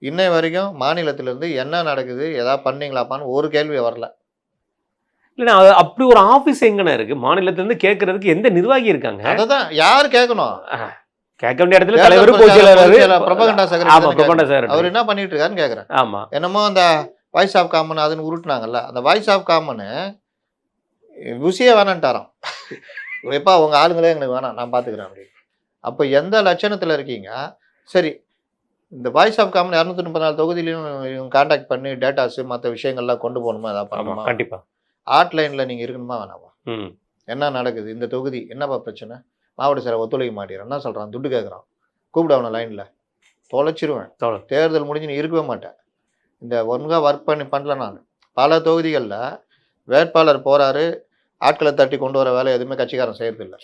இன்னை வரைக்கும் மாநிலத்திலிருந்து என்ன நடக்குது, ஏதாவது பண்ணீங்களாப்பான்னு ஒரு கேள்வி வரல. இல்லைண்ணா அப்படி ஒரு ஆஃபீஸ் எங்கண்ணா இருக்கு? மாநிலத்திலேருந்து கேட்கறதுக்கு எந்த நிர்வாகி இருக்காங்க? அததான் யார் கேட்கணும்? கேட்க வேண்டிய இடத்துல தலைவர், பொதுச் செயலாளர், பிரபகண்டா ஆமா, செக்ரட்டரி பிரபண்டா சார். அவர் என்ன பண்ணிட்டு இருக்காருன்னு கேட்குறேன். ஆமா. என்னமோ அந்த வாய்ஸ் ஆஃப் காமன் அதுன்னு உருட்டுனாங்கல்ல, அந்த வாய்ஸ் ஆஃப் காமனு ருசியே வேணான்ட்டாராம். எப்பா உங்க ஆளுங்களே எங்களுக்கு வேணாம், நான் பார்த்துக்கிறேன் அப்படின்னு. அப்போ எந்த லட்சணத்தில் இருக்கீங்க? சரி, இந்த வாய்ஸ் ஆஃப் காமன் 234 தொகுதியிலையும் இவங்க கான்டாக்ட் பண்ணி டேட்டாஸ் மற்ற விஷயங்கள்லாம் கொண்டு போகணுமா, ஏதாவது பண்ணணுமா? கண்டிப்பா. ஹாட்லைனில் நீங்கள் இருக்கணுமா வேணாமா? என்ன நடக்குது, இந்த தொகுதி என்னப்பா பிரச்சனை, மாவட்ட செயலர் ஒத்துழைக்க மாட்டேங்கிறான், என்ன சொல்கிறான், துட்டு கேட்குறான், கூப்பிட அவனை லைனில் தொலைச்சிருவேன், தேர்தல் முடிஞ்சு நீ இருக்கவே மாட்டேன். இந்த ஒழுங்காக ஒர்க் பண்ணல. நான் பல தொகுதிகளில் வேட்பாளர் போகிறாரு, ஆட்களை தட்டி கொண்டு வர வேலை எதுவுமே கட்சிக்காரன் செய்யறதில்லை.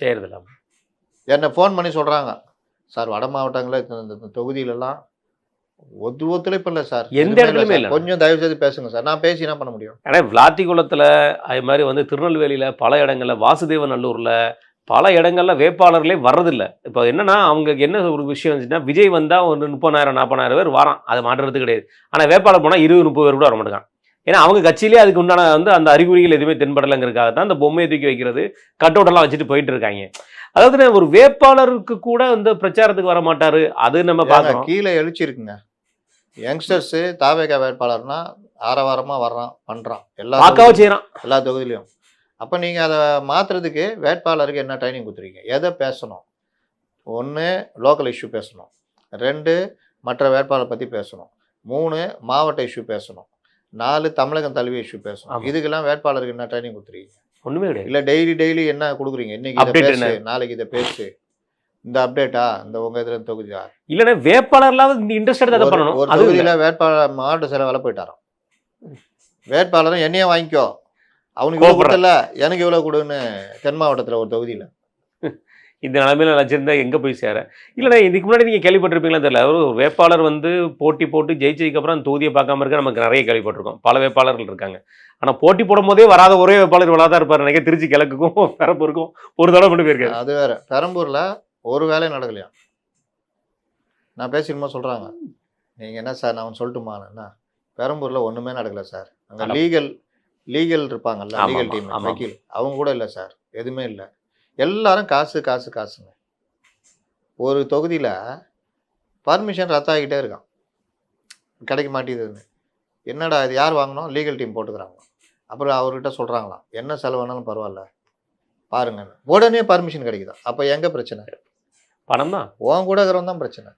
என்னை ஃபோன் பண்ணி சொல்கிறாங்க, சார் வட மாவட்டங்களில் இந்த தொகுதியிலலாம் ஒத்துழைப்பு இல்லை சார், எந்த இடத்துலையுமே இல்லை, கொஞ்சம் தயவு செய்து பேசுங்க சார். நான் பேசி என்ன பண்ண முடியும்? ஆனால் விளாத்திக்குளத்தில் அது மாதிரி வந்து திருநெல்வேலியில் பல இடங்களில், வாசுதேவநல்லூரில் பல இடங்களில் வேட்பாளர்களே வர்றதில்லை. இப்போ என்னன்னா அவங்களுக்கு என்ன ஒரு விஷயம் இருந்துச்சுன்னா, விஜய் வந்தால் ஒரு 30,000-40,000 பேர் வரான், அதை மாற்றுறது கிடையாது. ஆனால் வேட்பாளர் போனால் 20-30 பேர் கூட வர மாட்டாங்க. ஏன்னா அவங்க கட்சியிலே அதுக்கு உண்டான வந்து அந்த அறிகுறிகள் எதுவுமே தென்படலைங்கிறதுக்காக தான் அந்த பொம்மையை தூக்கி வைக்கிறது, கட் அவுட்டெல்லாம் வச்சுட்டு போயிட்டு இருக்காங்க. அதாவது ஒரு வேட்பாளருக்கு கூட வந்து பிரச்சாரத்துக்கு வர மாட்டாரு, அது நம்ம பார்க்கணும். கீழே எழுச்சி இருக்குங்க. யங்ஸ்டர்ஸு தாவேகா வேட்பாளர்னா ஆரவாரமாக வர்றான், பண்ணுறான், எல்லா தொகுதியிலையும். அப்போ நீங்கள் அதை மாற்றுறதுக்கு வேட்பாளருக்கு என்ன ட்ரைனிங் கொடுத்துருக்கீங்க? எதை பேசணும்? 1 லோக்கல் இஷ்யூ பேசணும், 2 மற்ற வேட்பாளர் பற்றி பேசணும், 3 மாவட்ட இஷ்யூ பேசணும், 4 தமிழகம் தழுவிய இஷ்யூ பேசணும். இதுக்கெல்லாம் வேட்பாளருக்கு என்ன ட்ரைனிங் கொடுத்துருக்கீங்க? ஒன்றுமே கிடையாது. இல்லை டெய்லி என்ன கொடுக்குறீங்க? இன்னைக்கு இதை பேசு, நாளைக்கு இதை பேசு, இந்த அப்டேட்டா, இந்த உங்க இதில் தொகுதியா இல்லைன்னா வேட்பாளர்லாம் இந்த இன்ட்ரெஸ்டட் அதை பண்ணணும். ஒரு தொகுதியில் வேட்பாளர் மாவட்ட செயலர் வேலை போயிட்டாராம். வேட்பாளரும் என்னையே வாங்கிக்கோ, அவனுக்கு இவ்வளோ கொடுத்தல எனக்கு இவ்வளோ கொடுன்னு தென் மாவட்டத்தில் ஒரு தொகுதியில் இந்த நிலைமையில வச்சிருந்தா எங்கே போய் சேர? இல்லைண்ணா இதுக்கு முன்னாடி நீங்கள் கேள்விப்பட்டிருப்பீங்களா தெரியல, ஒரு வேட்பாளர் வந்து போட்டி போட்டு ஜெயிச்சதுக்கப்புறம் அந்த தொகுதியை பார்க்காம இருக்க நமக்கு நிறைய கேள்விப்பட்டிருக்கோம். பல வேட்பாளர்கள் இருக்காங்க, ஆனால் போட்டி போடும் போதே வராத ஒரே வேட்பாளர் இவ்வளோ தான் இருப்பார். நினைக்க திருச்சி கிழக்குக்கும் பெரம்பூருக்கும் ஒரு தடவை மட்டும் போயிருக்காரு. அது வேற. பெரம்பூரில் ஒரு வேலையும் நடக்கலையா? நான் பேசிடுமா சொல்கிறாங்க. நீங்கள் என்ன சார் நான் சொல்லட்டுமா? என்ன பெரம்பூரில் ஒன்றுமே நடக்கலை சார். அங்கே லீகல் இருப்பாங்கல்ல, லீகல் டீம் வக்கீல், அவங்க கூட இல்லை சார், எதுவுமே இல்லை. எல்லாரும் காசுங்க. ஒரு தொகுதியில் பர்மிஷன் ரத்தாகிட்டே இருக்கான், கிடைக்க மாட்டேங்குதுன்னு. என்னடா இது, யார் வாங்கணும்? லீகல் டீம் போட்டுக்கிறாங்க. அப்புறம் அவர்கிட்ட சொல்கிறாங்களாம், என்ன செலவானாலும் பரவாயில்ல பாருங்க, உடனே பர்மிஷன் கிடைக்குதா? அப்போ எங்கே பிரச்சனை? பணம் தான். உன் கூட இருக்கிறவன் தான் பிரச்சனை.